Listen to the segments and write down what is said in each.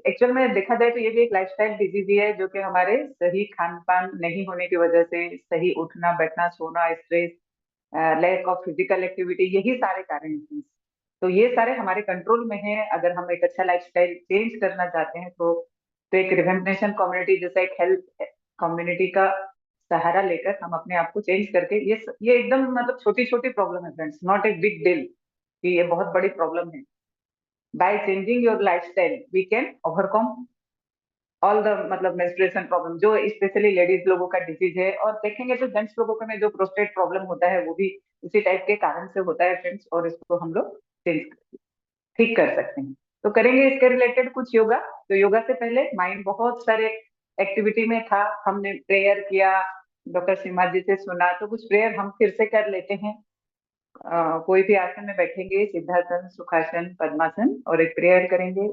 Actual में देखा जाए तो ये भी एक लाइफस्टाइल डिजीज ही है, जो कि हमारे सही खान पान नहीं होने की वजह से, सही उठना बैठना सोना, stress, lack of physical activity, यही सारे कारण हैं। तो ये सारे हमारे कंट्रोल में हैं। अगर हम एक अच्छा लाइफस्टाइल चेंज करना चाहते हैं तो एक रिवेम्पनेशन कम्युनिटी जैसा एक हेल्थ कम्युनिटी का सहारा लेकर हम अपने आप को चेंज करके, ये एकदम मतलब छोटी छोटी प्रॉब्लम है friends, not a big deal कि ये बहुत बड़ी प्रॉब्लम है। By changing your lifestyle we can overcome all the मतलब मेंस्ट्रुएशन प्रॉब्लम, जो स्पेशली लेडीज लोगों का डिजीज है। और देखेंगे तो जेंट्स लोगों को में जो प्रोस्टेट प्रॉब्लम होता है वो भी उसी टाइप के कारण से होता है फ्रेंड्स, और इसको हम लोग चेंज ठीक कर सकते हैं। तो करेंगे इसके रिलेटेड कुछ योगा। तो योगा से पहले माइंड बहुत सारे एक्टिविटी में था, हमने प्रेयर किया, डॉक्टर सीमा जी से सुना, तो कुछ प्रेयर हम फिर से कर लेते हैं। कोई भी आसन में बैठेंगे, सिद्धासन, सुखासन, पद्मासन, और एक प्रेयर करेंगे।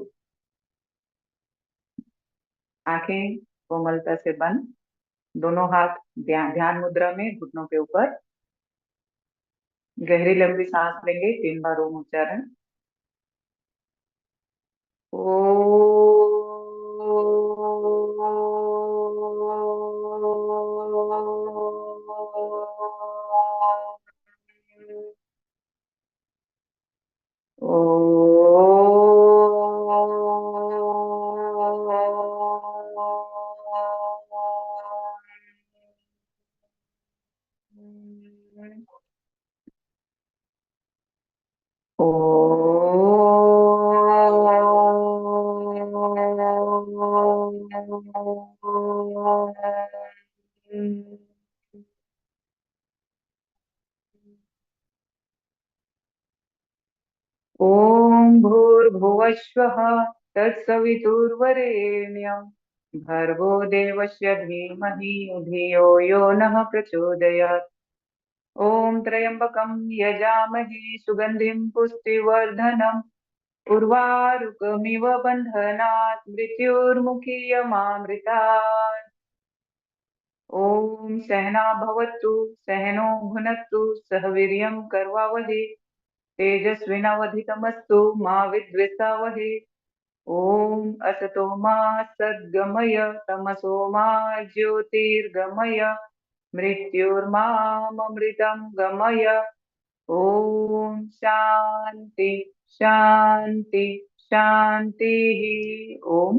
आंखें कोमलता से बंद, दोनों हाथ ध्यान ध्यान मुद्रा में घुटनों के ऊपर। गहरी लंबी सांस लेंगे, 3 बार ओम उच्चारण। ओ ओम भूर्भुवस्वः तत्सवितुर्वरेण्यं भर्गो देवस्य धीमहि धियो यो नः प्रचोदयात्। ओम त्र्यंबकं यजामहे सुगंधिं पुष्टिवर्धनम् उर्वारुकमिव बन्धनात् मृत्युर्मुखीयमामृतात्। ओम सहना भवतु सहनो भुनक्तु सह वीर्यं कर्वावहै तेजस्विनावधितमस्तु मा विद्विषावहै। ओम असतो मा सद्गमय तमसो मा ज्योतिर्गमय मृत्युर्मामृतं गमय। ओम शांति शांति शांति। ओम।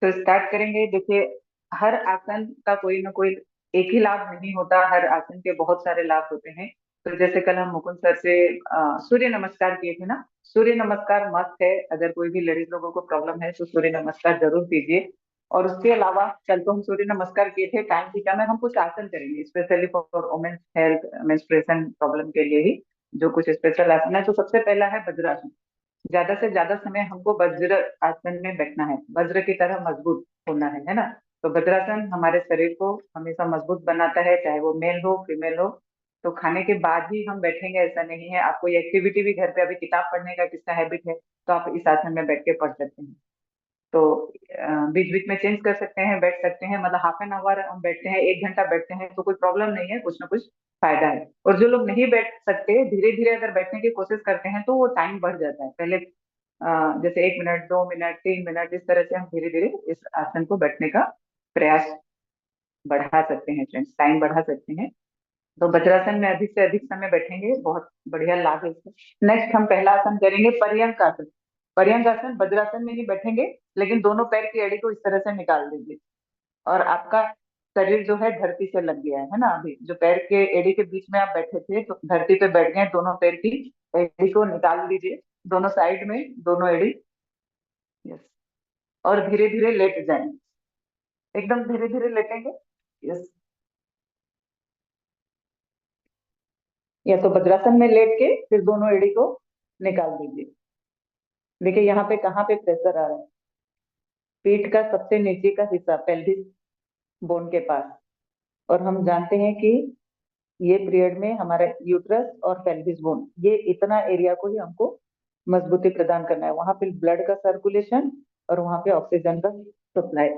तो स्टार्ट करेंगे। देखिए, हर आसन का कोई ना कोई एक ही लाभ नहीं होता, हर आसन के बहुत सारे लाभ होते हैं। तो जैसे कल हम मुकुंद सर से सूर्य नमस्कार किए थे ना, सूर्य नमस्कार मस्त है। अगर कोई भी लेडीज लोगों को प्रॉब्लम है तो सूर्य नमस्कार जरूर कीजिए। और उसके अलावा कल तो हम सूर्य नमस्कार किए थे, टाइम थीटा में हम कुछ आसन करेंगे specially for women's health menstruation problem के लिए ही, जो कुछ स्पेशल आसन है। तो सबसे पहला है वज्रासन। ज्यादा से ज्यादा समय हमको वज्र आसन में बैठना है, वज्र की तरह मजबूत होना है ना। तो वज्रासन हमारे शरीर को हमेशा मजबूत बनाता है, चाहे वो मेल हो फीमेल हो। तो खाने के बाद ही हम बैठेंगे ऐसा नहीं है। आपको ये एक्टिविटी भी घर पे, अभी किताब पढ़ने का किसका हैबिट है तो आप इस आसन में बैठ के पढ़ सकते हैं। तो बीच बीच में चेंज कर सकते हैं, बैठ सकते हैं, मतलब हाफ एन आवर हम बैठते हैं, 1 घंटा बैठते हैं तो कोई प्रॉब्लम नहीं है, कुछ ना कुछ फायदा है। और जो लोग नहीं बैठ सकते, धीरे धीरे अगर बैठने की कोशिश करते हैं तो वो टाइम बढ़ जाता है। पहले जैसे 1 मिनट, 2 मिनट, 3 मिनट, इस तरह से हम धीरे धीरे इस आसन को बैठने का प्रयास बढ़ा सकते हैं फ्रेंड्स, टाइम बढ़ा सकते हैं। तो वज्रासन में अधिक से अधिक समय बैठेंगे, बहुत बढ़िया लाभ है इसका। नेक्स्ट हम पहला आसन करेंगे पर्यंक आसन। पर्यंक आसन वज्रासन में ही बैठेंगे, लेकिन दोनों पैर की एड़ी को इस तरह से निकाल दीजिए। और आपका शरीर जो है धरती से लग गया है ना। अभी जो पैर के एड़ी के बीच में आप बैठे थे तो धरती पे बैठ गए, दोनों पैर की एड़ी को निकाल दीजिए, दोनों साइड में दोनों एड़ी। यस। और धीरे धीरे लेट जाएंगे, एकदम धीरे धीरे लेटेंगे। यस। या तो वज्रासन में लेट के फिर दोनों एड़ी को निकाल दीजिए। देखिए यहाँ पे कहाँ पे प्रेशर आ रहा है, पीठ का सबसे नीचे का हिस्सा पेल्विस बोन के पास। और हम जानते हैं कि ये पीरियड में हमारा यूट्रस और पेल्विस बोन, ये इतना एरिया को ही हमको मजबूती प्रदान करना है। वहां पे ब्लड का सर्कुलेशन और वहां पे ऑक्सीजन का सप्लाई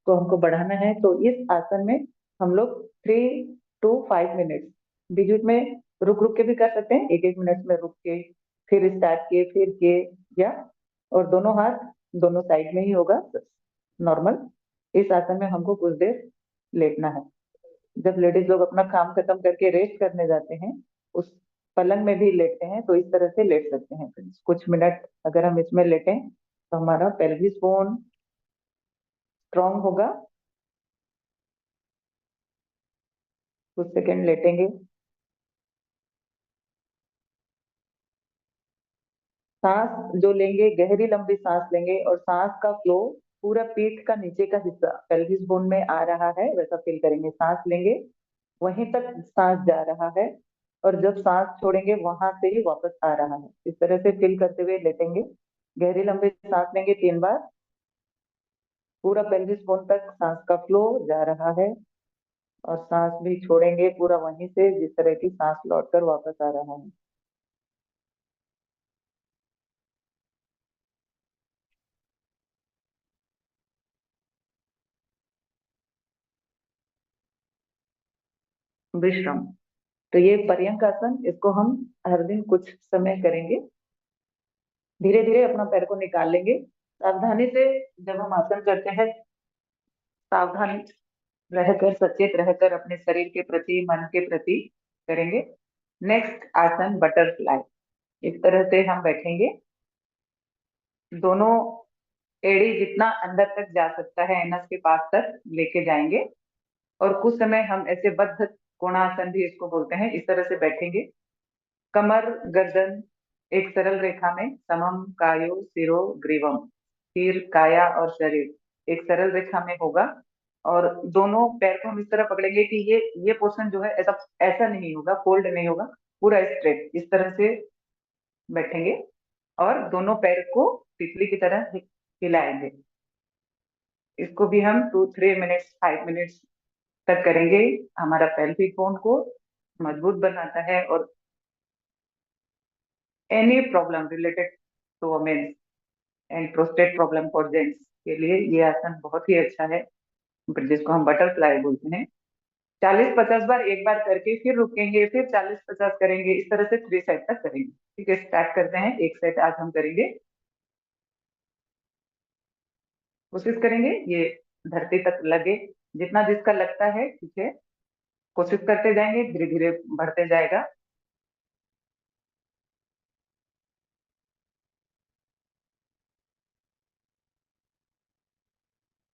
को हमको बढ़ाना है। तो इस आसन में हम लोग 3 to 5 मिनट बीच बीच में रुक रुक के भी कर सकते हैं, 1 1 मिनट में रुक के फिर स्टार्ट किए, फिर किए, या, और दोनों हाथ दोनों साइड में ही होगा नॉर्मल। इस आसन में हमको कुछ देर लेटना है। जब लेडीज लोग अपना काम खत्म करके रेस्ट करने जाते हैं, उस पलंग में भी लेटते हैं, तो इस तरह से लेट सकते हैं फ्रेंड्स। कुछ मिनट अगर हम इसमें लेटें तो हमारा पेल्विस बोन स्ट्रांग होगा। कुछ सेकंड लेटेंगे। सांस जो लेंगे, गहरी लंबी सांस लेंगे, और सांस का फ्लो पूरा पीठ का नीचे का हिस्सा पेल्विस बोन में आ रहा है वैसा फील करेंगे। सांस लेंगे, वहीं तक सांस जा रहा है, और जब सांस छोड़ेंगे वहां से ही वापस आ रहा है। इस तरह से फील करते हुए लेटेंगे। गहरी लंबी सांस लेंगे 3 बार। पूरा पेल्विस बोन तक सांस का फ्लो जा रहा है, और सांस भी छोड़ेंगे पूरा वहीं से जिस तरह की सांस लौटकर वापस आ रहा है। विश्राम। तो ये पर्यंक आसन, इसको हम हर दिन कुछ समय करेंगे। धीरे धीरे अपना पैर को निकाल लेंगे। सावधानी से जब हम आसन करते हैं, सावधान रहकर, सचेत रहकर अपने शरीर के प्रति, मन के प्रति करेंगे। नेक्स्ट आसन बटरफ्लाई। इस तरह से हम बैठेंगे। दोनों एड़ी जितना अंदर तक जा सकता है, एनस के पास तक लेके जाएंगे। और कुछ समय हम ऐसे बद्ध कोणासन भी इसको बोलते हैं, इस तरह से बैठेंगे। कमर गर्दन एक सरल रेखा में, समम कायो सिरो ग्रीवम, सिर काया और शरीर एक सरल रेखा में होगा। और दोनों पैर को हम इस तरह पकड़ेंगे कि ये पोर्शन जो है ऐसा ऐसा नहीं होगा, फोल्ड नहीं होगा, पूरा स्ट्रेट इस तरह से बैठेंगे। और दोनों पैर को तितली की तरह हिलाएंगे। इसको भी हम 2-3 मिनट्स 5 मिनट्स तक करेंगे। हमारा पेल्विक बोन को मजबूत बनाता है, और any problem related to women and prostate problem for gents के लिए ये आसन बहुत ही अच्छा है, जिसको हम बटरफ्लाई बोलते हैं। 40-50 बार एक बार करके फिर रुकेंगे, फिर 40-50 करेंगे। इस तरह से 3 सेट तक करेंगे। ठीक है, स्टार्ट करते हैं। एक सेट आज हम करेंगे। कोशिश करेंगे ये धरती तक लगे, जितना जिसका लगता है। ठीक है, कोशिश करते जाएंगे, धीरे धीरे बढ़ते जाएगा।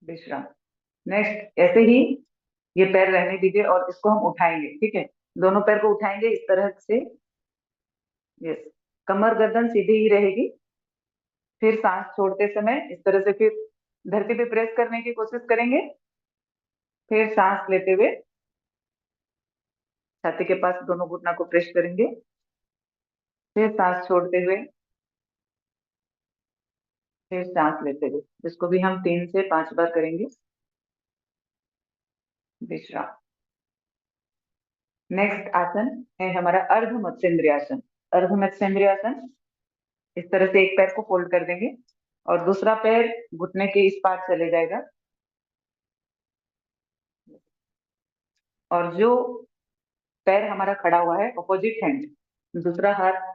विश्राम। नेक्स्ट ऐसे ही ये पैर रहने दीजिए, और इसको हम उठाएंगे। ठीक है, दोनों पैर को उठाएंगे इस तरह से। यस, कमर गर्दन सीधी ही रहेगी। फिर सांस छोड़ते समय इस तरह से फिर धरती पे प्रेस करने की कोशिश करेंगे। फिर सांस लेते हुए छाती के पास दोनों घुटना को प्रेस करेंगे। फिर सांस छोड़ते हुए, फिर सांस लेते हुए। इसको भी हम 3 से 5 बार करेंगे। विश्राम। नेक्स्ट आसन है हमारा अर्ध मत्स्येंद्रिय आसन। अर्ध मत्स्येंद्रिय आसन, इस तरह से एक पैर को फोल्ड कर देंगे, और दूसरा पैर घुटने के इस पार चले जाएगा। और जो पैर हमारा खड़ा हुआ है, अपोजिट हैंड, दूसरा हाथ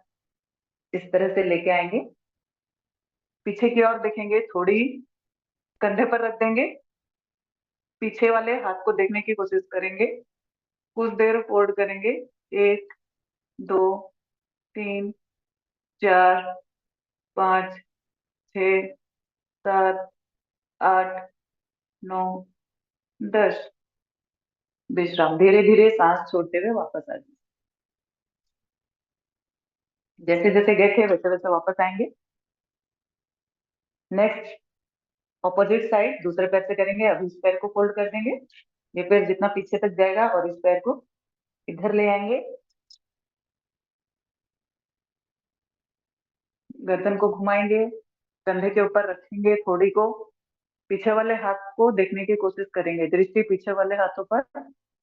इस तरह से लेके आएंगे। पीछे की ओर देखेंगे, थोड़ी कंधे पर रख देंगे। पीछे वाले हाथ को देखने की कोशिश करेंगे। कुछ देर फोल्ड करेंगे। 1, 2, 3, 4, 5, 6, 7, 8, 9, 10। विश्राम। धीरे धीरे सांस छोड़ते हुए वापस आ जाए। जैसे जैसे गए थे वैसे वैसे वापस आएंगे। नेक्स्ट ऑपोजिट साइड दूसरे पैर से करेंगे। अब इस पैर को फोल्ड कर देंगे। ये पैर जितना पीछे तक जाएगा, और इस पैर को इधर ले आएंगे। गर्दन को घुमाएंगे, कंधे के ऊपर रखेंगे थोड़ी को। पीछे वाले हाथ को देखने की कोशिश करेंगे, दृष्टि पीछे वाले हाथों पर।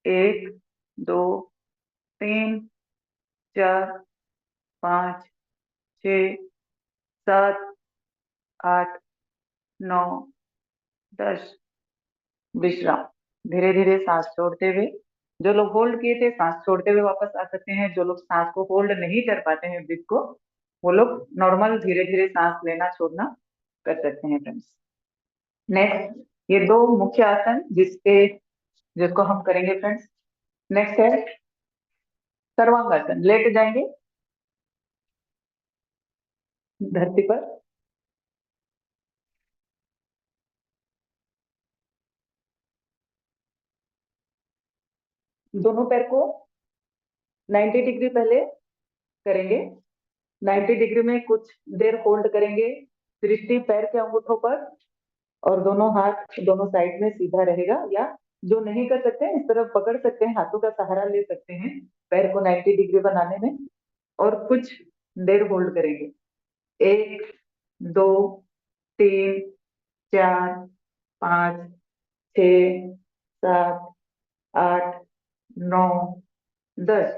1, 2, 3, 4, 5, 6, 7, 8, 9, 10। विश्राम। धीरे धीरे सांस छोड़ते हुए, जो लोग होल्ड किए थे सांस छोड़ते हुए वापस आ सकते हैं। जो लोग सांस को होल्ड नहीं कर पाते हैं ब्रीथ को, वो लोग नॉर्मल धीरे धीरे सांस लेना छोड़ना कर सकते हैं फ्रेंड्स। नेक्स्ट, ये दो मुख्य आसन जिसको हम करेंगे फ्रेंड्स। नेक्स्ट है सर्वांगासन। लेट जाएंगे धरती पर, दोनों पैर को 90 डिग्री पहले करेंगे। 90 डिग्री में कुछ देर होल्ड करेंगे, दृष्टि पैर के अंगूठों पर, और दोनों हाथ दोनों साइड में सीधा रहेगा। या जो नहीं कर सकते हैं इस तरफ पकड़ सकते हैं, हाथों का सहारा ले सकते हैं पैर को 90 डिग्री बनाने में, और कुछ देर होल्ड करेंगे। 1, 2, 3, 4, 5, 6, 7, 8, 9, 10।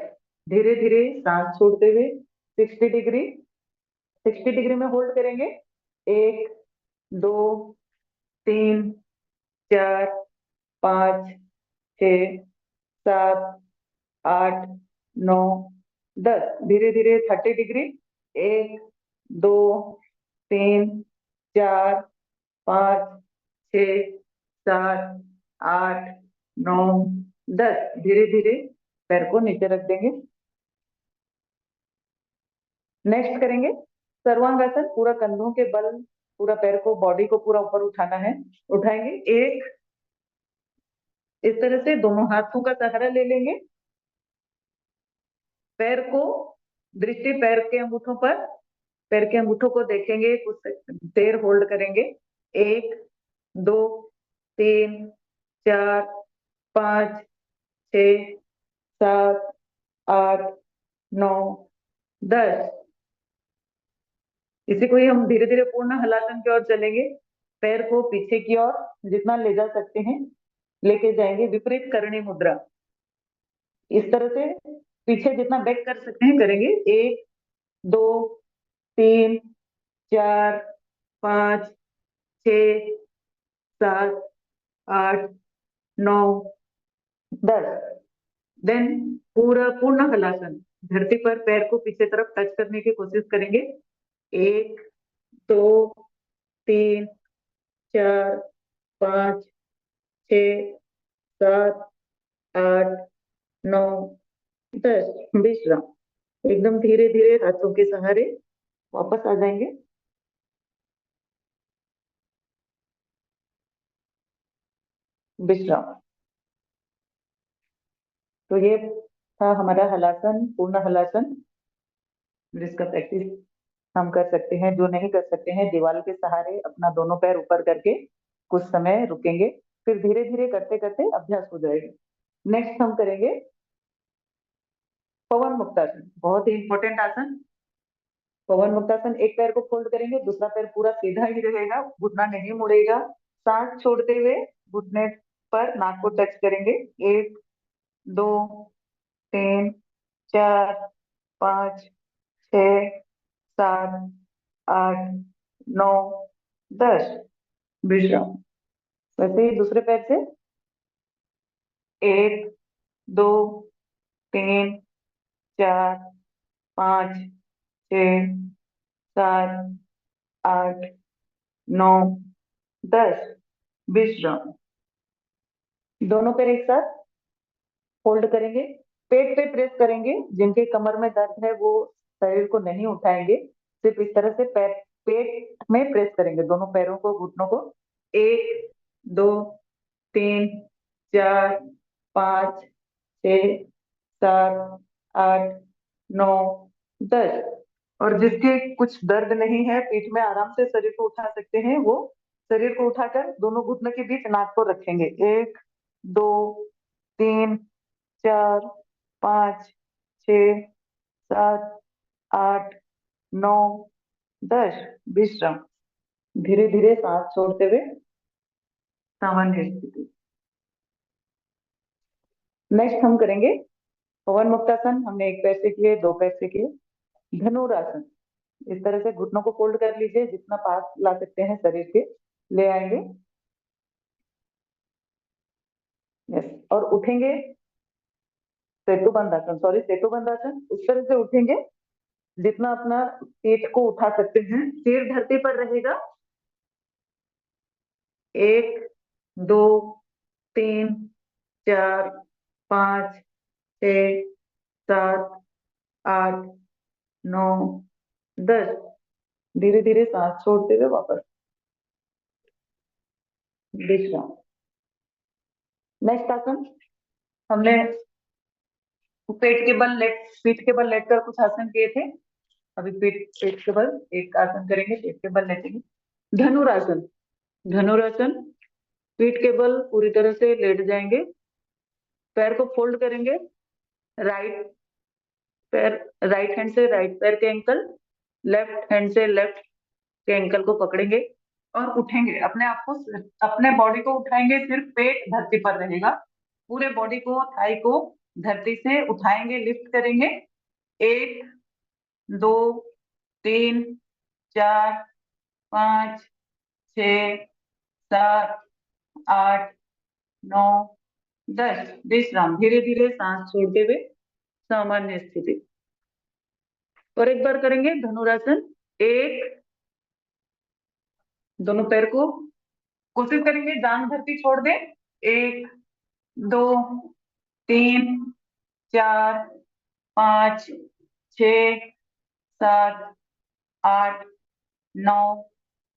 धीरे धीरे सांस छोड़ते हुए 60 डिग्री, 60 डिग्री में होल्ड करेंगे। 1, 2, 3, 4, 5, 6, 7, 8, 9, 10। धीरे धीरे 30 डिग्री। 1, 2, 3, 4, 5, 6, 7, 8, 9, 10। धीरे धीरे पैर को नीचे रख देंगे। नेक्स्ट करेंगे सर्वांगासन। पूरा कंधों के बल, पूरा पैर को, बॉडी को पूरा ऊपर उठाना है। उठाएंगे। एक, इस तरह से दोनों हाथों का सहारा ले लेंगे, पैर को, दृष्टि पैर के अंगूठों पर, पैर के अंगूठों को देखेंगे, कुछ देर होल्ड करेंगे। 1, 2, 3, 4, 5, 6, 7, 8, 9, 10। इसी को ही हम धीरे धीरे पूर्ण हलासन की ओर चलेंगे। पैर को पीछे की ओर जितना ले जा सकते हैं लेके जाएंगे। विपरीत करणी मुद्रा, इस तरह से पीछे जितना बैक कर सकते हैं करेंगे। 1, 2, 3, 4, 5, 6, 7, 8, 9, 10। देन पूरा पूर्ण हलासन, धरती पर पैर को पीछे तरफ टच करने की कोशिश करेंगे। 1, 2, 3, 4, 5, 6, 7, 8, 9, 10। विश्राम। एकदम धीरे धीरे हाथों के सहारे वापस आ जाएंगे। विश्राम। तो ये था हमारा हलासन, पूर्ण हलासन, जिसका प्रैक्टिस हम कर सकते हैं। जो नहीं कर सकते हैं दीवार के सहारे अपना दोनों पैर ऊपर करके कुछ समय रुकेंगे, फिर धीरे धीरे करते करते अभ्यास हो जाएगा। नेक्स्ट हम करेंगे पवन मुक्तासन। बहुत ही इंपॉर्टेंट आसन, पवन मुक्तासन। एक पैर को फोल्ड करेंगे, दूसरा पैर पूरा सीधा ही रहेगा, घुटना नहीं मुड़ेगा। सांस छोड़ते हुए घुटने पर नाक को टच करेंगे। 1, 2, 3, 4, 5, 6, 7, 8, 9, 10। विश्राम। वैसे ही दूसरे पैर से 1, 2, 3, 4, 5, 6, 7, 8, 9, 10। विश्राम। दोनों पैर एक साथ होल्ड करेंगे, पेट पे प्रेस करेंगे। जिनके कमर में दर्द है वो शरीर को नहीं उठाएंगे, सिर्फ इस तरह से पैर, पेट में प्रेस करेंगे दोनों पैरों को, घुटनों को। 1, 2, 3, 4, 5, 6, 7, 8, 9, 10। और जिसके कुछ दर्द नहीं है, पीठ में आराम से शरीर को उठा सकते हैं, वो शरीर को उठाकर दोनों घुटनों के बीच नाक को रखेंगे। 1, 2, 3, 4, 5, 6, 7, 8, 9, 10। विश्राम। धीरे धीरे सांस छोड़ते हुए सामान्य स्थिति। नेक्स्ट हम करेंगे पवन मुक्तासन। हमने एक पैर से किए, दो पैर से किए। धनुरासन। इस तरह से घुटनों को फोल्ड कर लीजिए, जितना पास ला सकते हैं शरीर के ले आएंगे। यस, और उठेंगे सेतु बंधासन, सॉरी सेतु बंधासन। इस तरह से उठेंगे, जितना अपना पेट को उठा सकते हैं, सिर धरती पर रहेगा। 1 2 3 4 5 6 7 8 9 10। धीरे धीरे सांस छोड़ते हुए वापस विश्राम। नेक्स्ट आसन, हमने पीठ के बल लेटकर कुछ आसन किए थे। अभी पीठ पेट के बल एक आसन करेंगे, पेट के बल लेटेंगे। धनुरासन। धनुरासन, पीठ के बल पूरी तरह से लेट जाएंगे, पैर को फोल्ड करेंगे, राइट पैर, राइट हैंड से राइट पैर के एंकल, लेफ्ट हैंड से लेफ्ट के एंकल को पकड़ेंगे और उठेंगे। अपने आप को, अपने बॉडी को उठाएंगे, सिर्फ पेट धरती पर रहेगा। पूरे बॉडी को, थाई को धरती से उठाएंगे, लिफ्ट करेंगे। 1 2 3 4 5 6 7 8 9 10। विश्राम। धीरे धीरे सांस छोड़ते हुए सामान्य स्थिति। और एक बार करेंगे धनुरासन। एक, दोनों पैर को कोशिश करेंगे जांघ धरती छोड़ दे। 1 2 3 4 5 6 7 8 9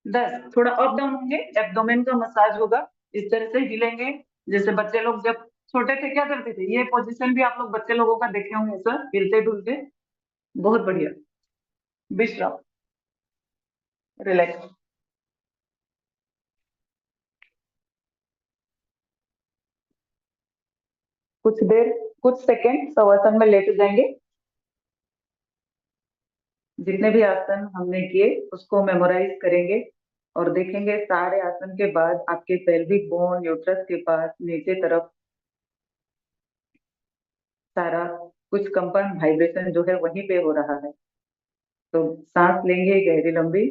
10। थोड़ा अप डाउन होंगे, एब्डोमेन का मसाज होगा। इस तरह से हिलेंगे जैसे बच्चे लोग जब छोटे थे क्या करते थे। ये पोजीशन भी आप लोग बच्चे लोगों का देखे होंगे सर, हिलते डुलते। बहुत बढ़िया। विश्राम, रिलैक्स। कुछ देर, कुछ सेकंड शवासन में लेटे जाएंगे। जितने भी आसन हमने किए उसको मेमोराइज करेंगे और देखेंगे सारे आसन के बाद आपके पेल्विक बोन, यूट्रस के पास नीचे तरफ सारा कुछ कंपन, वाइब्रेशन जो है वहीं पे हो रहा है। तो सांस लेंगे गहरी लंबी।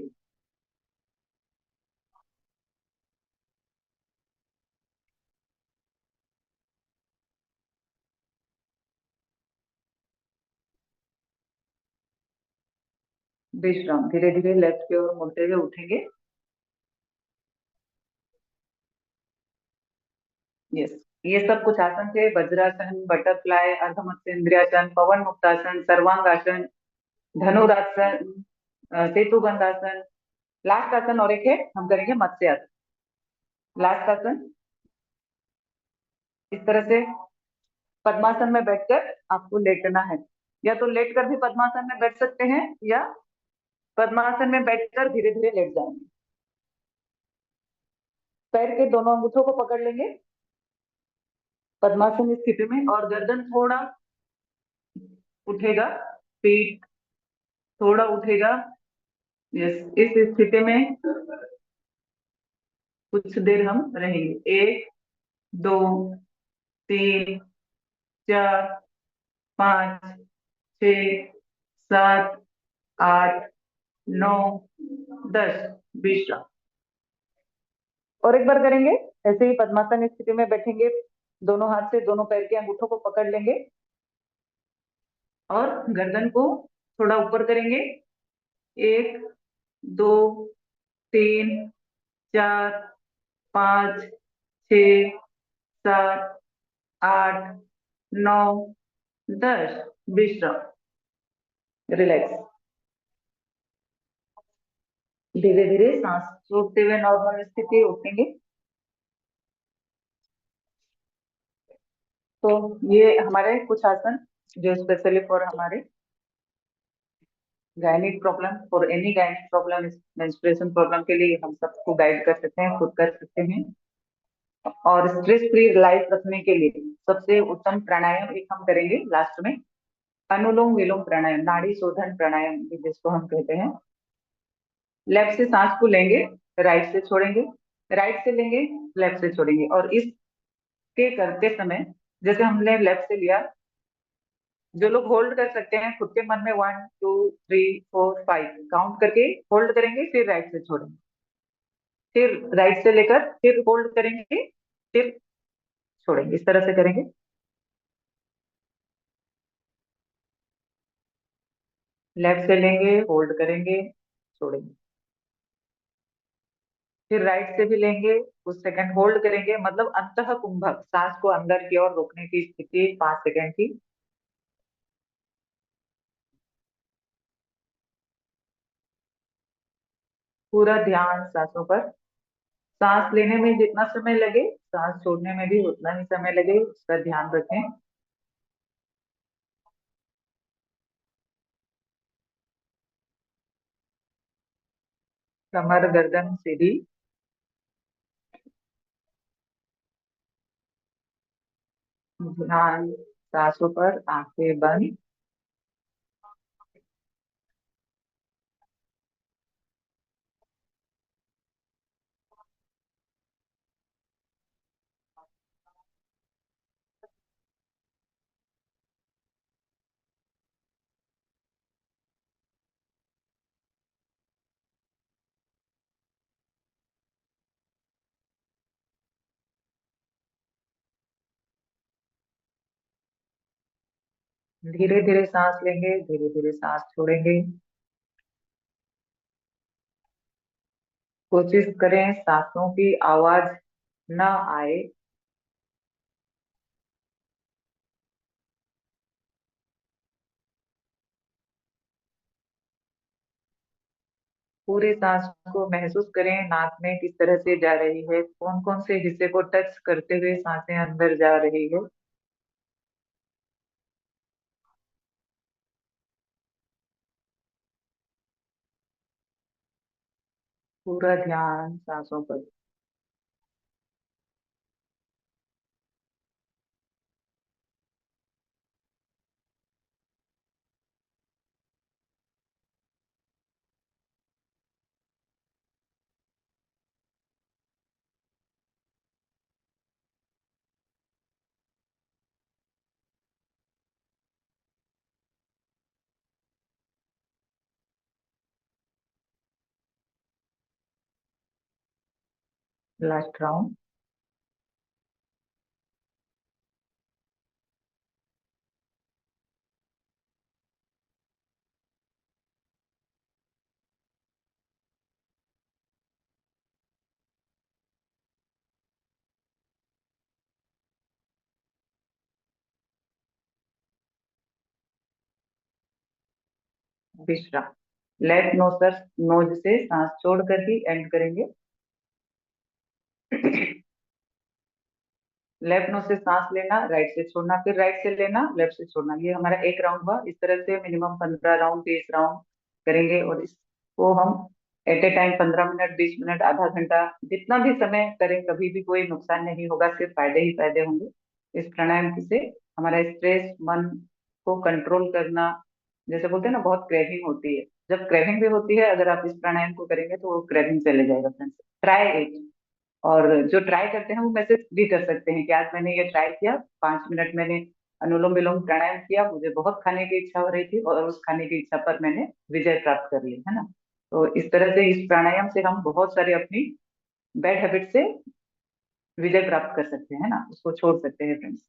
विश्राम। धीरे धीरे लेफ्ट की ओर मुड़ते हुए उठेंगे। यस, ये सब कुछ आसन थे। वज्रासन, बटरफ्लाई, अर्धमत्स्येंद्रियासन, पवन मुक्तासन, सर्वांगासन, धनुरासन, सेतु बंधासन। लास्ट आसन और एक है, हम करेंगे मत्स्य आसन। लास्ट आसन इस तरह से पद्मासन में बैठकर आपको लेटना है। या तो लेटकर भी पद्मासन में बैठ सकते हैं, या पद्मासन में बैठकर धीरे धीरे लेट जाएंगे। पैर के दोनों अंगूठों को पकड़ लेंगे पद्मासन स्थिति में, और गर्दन थोड़ा उठेगा, पीठ थोड़ा उठेगा। यस, इस स्थिति में कुछ देर हम रहेंगे। 1 2 3 4 5 6 7 8 9 10। विश्राम। और एक बार करेंगे ऐसे ही पद्मासन स्थिति में बैठेंगे। दोनों हाथ से दोनों पैर के अंगूठों को पकड़ लेंगे और गर्दन को थोड़ा ऊपर करेंगे। 1 2 3 4 5 6 7 8 9 10। विश्राम, रिलैक्स। धीरे धीरे सांस छोड़ते हुए नॉर्मल स्थिति उठेंगे। तो ये हमारे कुछ आसन जो स्पेशली फॉर हमारे gynaec problem, for any gynaec problem, menstruation problem के लिए हम सबको गाइड कर सकते हैं, खुद कर सकते हैं। और स्ट्रेस फ्री लाइफ रखने के लिए सबसे उत्तम प्राणायाम एक हम करेंगे लास्ट में, अनुलोम विलोम प्राणायाम, नाड़ी शोधन प्राणायाम जिसको हम कहते हैं। लेफ्ट से सांस को लेंगे, राइट से छोड़ेंगे, राइट से लेंगे, लेफ्ट से छोड़ेंगे। और इसके करते समय जैसे हमने लेफ्ट से लिया, जो लोग होल्ड कर सकते हैं खुद के मन में 1 2 3 4 5 काउंट करके होल्ड करेंगे, फिर राइट से छोड़ेंगे, फिर राइट से लेकर फिर होल्ड करेंगे, फिर छोड़ेंगे। इस तरह से करेंगे। लेफ्ट से लेंगे, होल्ड करेंगे, छोड़ेंगे। फिर राइट से भी लेंगे, कुछ सेकंड होल्ड करेंगे, मतलब अंतः कुंभक, सांस को अंदर की ओर रोकने की स्थिति 5 सेकंड की। पूरा ध्यान सांसों पर। सांस लेने में जितना समय लगे, सांस छोड़ने में भी उतना ही समय लगे, उसका ध्यान रखें। कमर गर्दन सीधी। ध्यान सांसों पर, आंखें बंद। धीरे धीरे सांस लेंगे, धीरे धीरे सांस छोड़ेंगे। कोशिश करें सांसों की आवाज ना आए। पूरी सांस को महसूस करें, नाक में किस तरह से जा रही है, कौन कौन से हिस्से को टच करते हुए सांसें अंदर जा रही है। पूरा ध्यान सांसों पर। Last round. विश्राम। लेफ्ट नोसर नोज से सांस छोड़कर ही एंड करेंगे। लेफ्ट नोज से सांस लेना, राइट से छोड़ना, फिर राइट से लेना, लेफ्ट से छोड़ना। ये हमारा एक राउंड हुआ। इस तरह से मिनिमम 15 राउंड, 20 राउंड करेंगे। और इसको हम at a time 15 minute, 20 minute, आधा घंटा, जितना भी समय करें, कभी भी कोई नुकसान नहीं होगा, सिर्फ फायदे ही फायदे होंगे। इस प्राणायाम से हमारा स्ट्रेस, मन को कंट्रोल करना, जैसे बोलते हैं ना, बहुत क्रेविंग होती है। जब क्रेविंग भी होती है, अगर आप इस प्राणायाम को करेंगे तो वो क्रेविंग चले जाएगा फ्रेंड्स। Try it. और जो ट्राई करते हैं वो मैसेज भी कर सकते हैं कि आज मैंने ये ट्राई किया, 5 मिनट मैंने अनुलोम विलोम प्राणायाम किया, मुझे बहुत खाने की इच्छा हो रही थी और उस खाने की इच्छा पर मैंने विजय प्राप्त कर ली, है ना। तो इस तरह से इस प्राणायाम से हम बहुत सारे अपनी बैड हैबिट से विजय प्राप्त कर सकते हैं ना, उसको छोड़ सकते हैं फ्रेंड्स।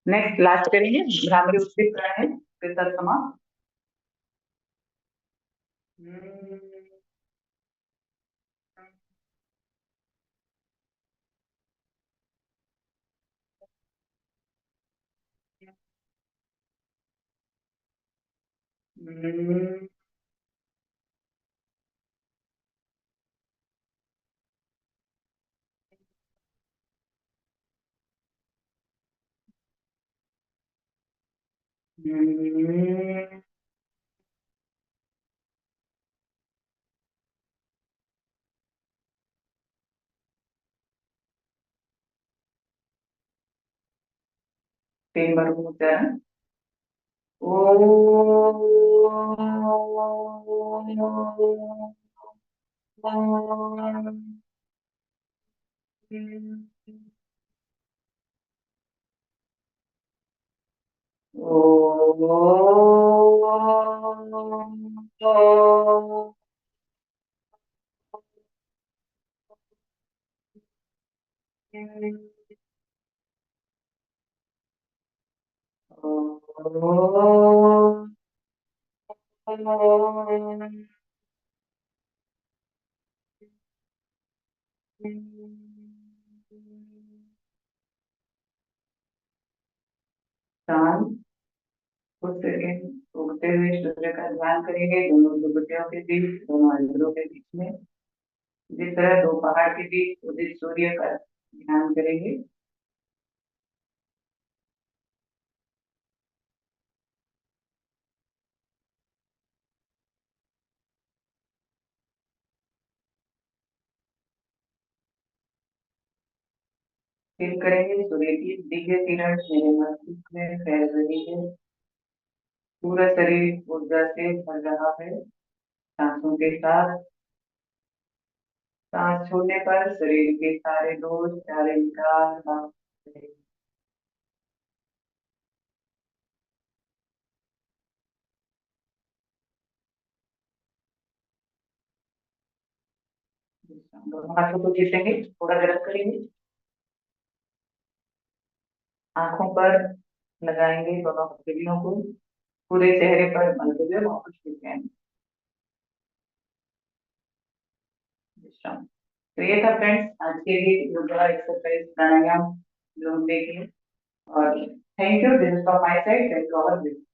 नेक्स्ट लास्ट करेंगे भ्रामरी उसके प्राणायाम के साथ समाप्त। तीन बार होता है। शांत, कुछ सेकंड उगते हुए सूर्य का ध्यान करेंगे, दोनों भुजों के बीच, दोनों अंजलियों के बीच में। जिस तरह दो पहाड़ के बीच उदित सूर्य का ध्यान करेंगे। फिर करेंगे सूर्य की दिव्य किरण मेरे मस्तिष्क में फैल रही है। पूरा शरीर ऊर्जा से भर रहा है। सांसों के साथ, सांस छोड़ने पर शरीर के सारे दोष सारे विकार समाप्त हो जाएंगे। दोनों हाथों को खींचेंगे, थोड़ा गर्म करेंगे, आंखों पर लगाएंगे दोनों हथेलियों को, पूरे चेहरे पर मलते हुए वापस खींचेंगे। विश्राम। तो ये था फ्रेंड्स आज के लिए योगा एक्सरसाइज प्राणायाम जो हम देखे। और thank you, this is from my side, thank you all.